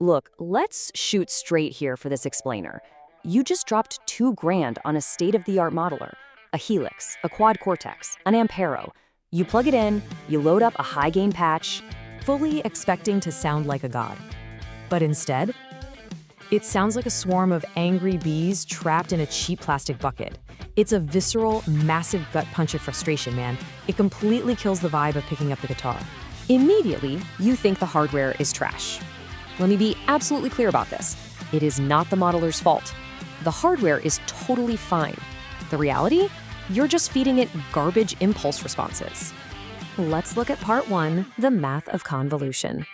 Look, let's shoot straight here for this explainer. You just dropped $2 grand on a state-of-the-art modeler, a Helix, a quad Cortex, an Ampero. You plug it in, you load up a high-gain patch, fully expecting to sound like a god. But instead, it sounds like a swarm of angry bees trapped in a cheap plastic bucket. It's a visceral, massive gut punch of frustration, man. It completely kills the vibe of picking up the guitar. Immediately, you think the hardware is trash. Let me be absolutely clear about this. It is not the modeler's fault. The hardware is totally fine. The reality? You're just feeding it garbage impulse responses. Let's look at part 1, the math of convolution.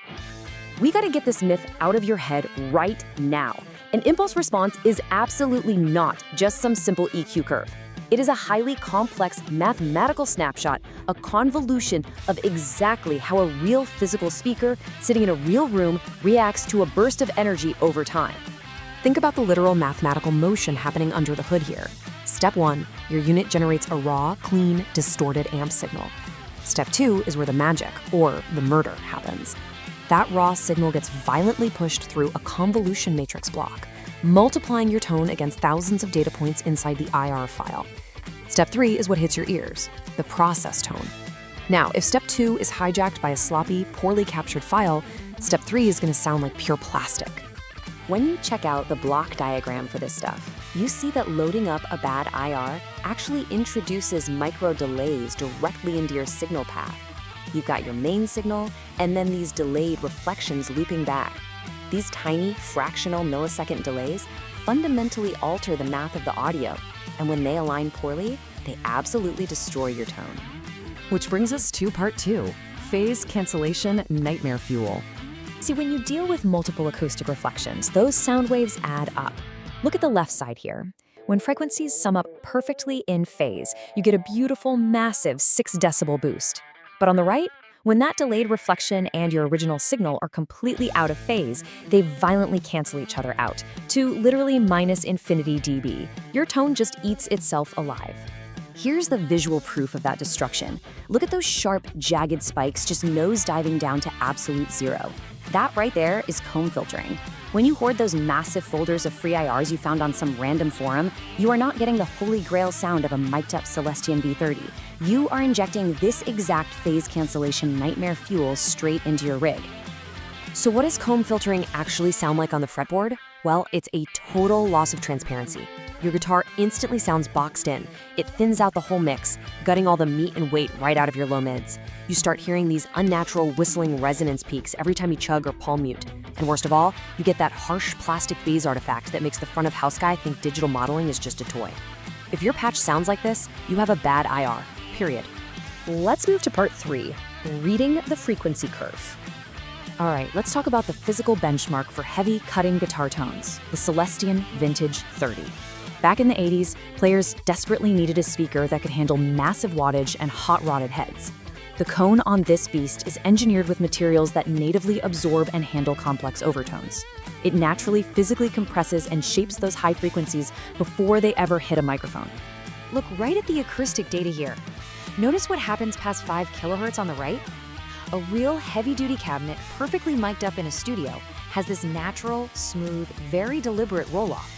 We gotta get this myth out of your head right now. An impulse response is absolutely not just some simple EQ curve. It is a highly complex mathematical snapshot, a convolution of exactly how a real physical speaker sitting in a real room reacts to a burst of energy over time. Think about the literal mathematical motion happening under the hood here. Step 1, your unit generates a raw, clean, distorted amp signal. Step 2 is where the magic, or the murder, happens. That raw signal gets violently pushed through a convolution matrix block, multiplying your tone against thousands of data points inside the IR file. Step 3 is what hits your ears, the process tone. Now, if step 2 is hijacked by a sloppy, poorly captured file, step 3 is going to sound like pure plastic. When you check out the block diagram for this stuff, you see that loading up a bad IR actually introduces micro delays directly into your signal path. You've got your main signal, and then these delayed reflections looping back. These tiny, fractional millisecond delays fundamentally alter the math of the audio, and when they align poorly, they absolutely destroy your tone. Which brings us to part 2, phase cancellation nightmare fuel. See, when you deal with multiple acoustic reflections, those sound waves add up. Look at the left side here. When frequencies sum up perfectly in phase, you get a beautiful, massive 6 decibel boost. But on the right, when that delayed reflection and your original signal are completely out of phase, they violently cancel each other out to literally minus infinity dB. Your tone just eats itself alive. Here's the visual proof of that destruction. Look at those sharp, jagged spikes just nosediving down to absolute zero. That right there is comb filtering. When you hoard those massive folders of free IRs you found on some random forum, you are not getting the holy grail sound of a mic'd up Celestion V30. You are injecting this exact phase cancellation nightmare fuel straight into your rig. So what does comb filtering actually sound like on the fretboard? Well, it's a total loss of transparency. Your guitar instantly sounds boxed in. It thins out the whole mix, gutting all the meat and weight right out of your low mids. You start hearing these unnatural whistling resonance peaks every time you chug or palm mute. And worst of all, you get that harsh plastic phase artifact that makes the front of house guy think digital modeling is just a toy. If your patch sounds like this, you have a bad IR, period. Let's move to part 3, reading the frequency curve. All right, let's talk about the physical benchmark for heavy cutting guitar tones, the Celestion Vintage 30. Back in the 80s, players desperately needed a speaker that could handle massive wattage and hot-rodded heads. The cone on this beast is engineered with materials that natively absorb and handle complex overtones. It naturally physically compresses and shapes those high frequencies before they ever hit a microphone. Look right at the acoustic data here. Notice what happens past 5 kilohertz on the right? A real heavy-duty cabinet perfectly mic'd up in a studio has this natural, smooth, very deliberate roll-off.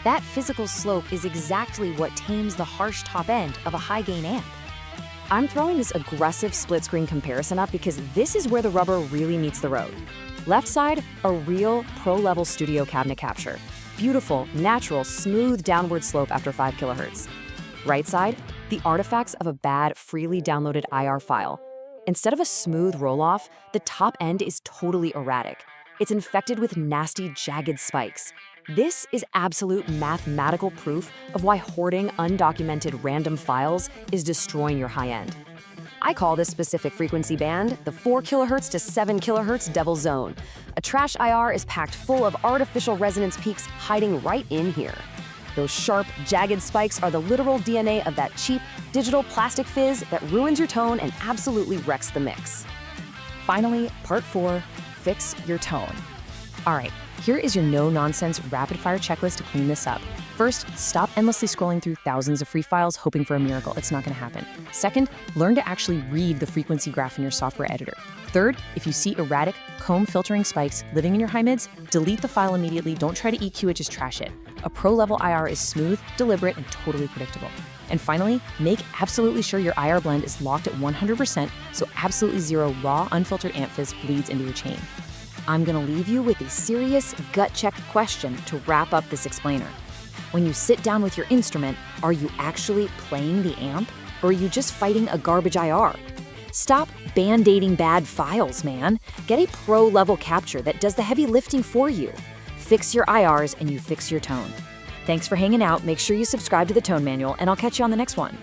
That physical slope is exactly what tames the harsh top end of a high-gain amp. I'm throwing this aggressive split-screen comparison up because this is where the rubber really meets the road. Left side, a real pro-level studio cabinet capture. Beautiful, natural, smooth downward slope after 5 kilohertz. Right side, the artifacts of a bad, freely downloaded IR file. Instead of a smooth roll-off, the top end is totally erratic. It's infected with nasty, jagged spikes. This is absolute mathematical proof of why hoarding undocumented random files is destroying your high end. I call this specific frequency band the 4 kilohertz to 7 kilohertz devil zone. A trash IR is packed full of artificial resonance peaks hiding right in here. Those sharp, jagged spikes are the literal DNA of that cheap, digital plastic fizz that ruins your tone and absolutely wrecks the mix. Finally, part 4, fix your tone. All right, here is your no-nonsense rapid-fire checklist to clean this up. First, stop endlessly scrolling through thousands of free files hoping for a miracle. It's not going to happen. Second, learn to actually read the frequency graph in your software editor. Third, if you see erratic, comb filtering spikes living in your high mids, delete the file immediately. Don't try to EQ it, just trash it. A pro-level IR is smooth, deliberate, and totally predictable. And finally, make absolutely sure your IR blend is locked at 100%, so absolutely zero raw, unfiltered amp fizz bleeds into your chain. I'm gonna leave you with a serious gut check question to wrap up this explainer. When you sit down with your instrument, are you actually playing the amp, or are you just fighting a garbage IR? Stop band-aiding bad files, man. Get a pro-level capture that does the heavy lifting for you. Fix your IRs and you fix your tone. Thanks for hanging out. Make sure you subscribe to the Tone Manual, and I'll catch you on the next one.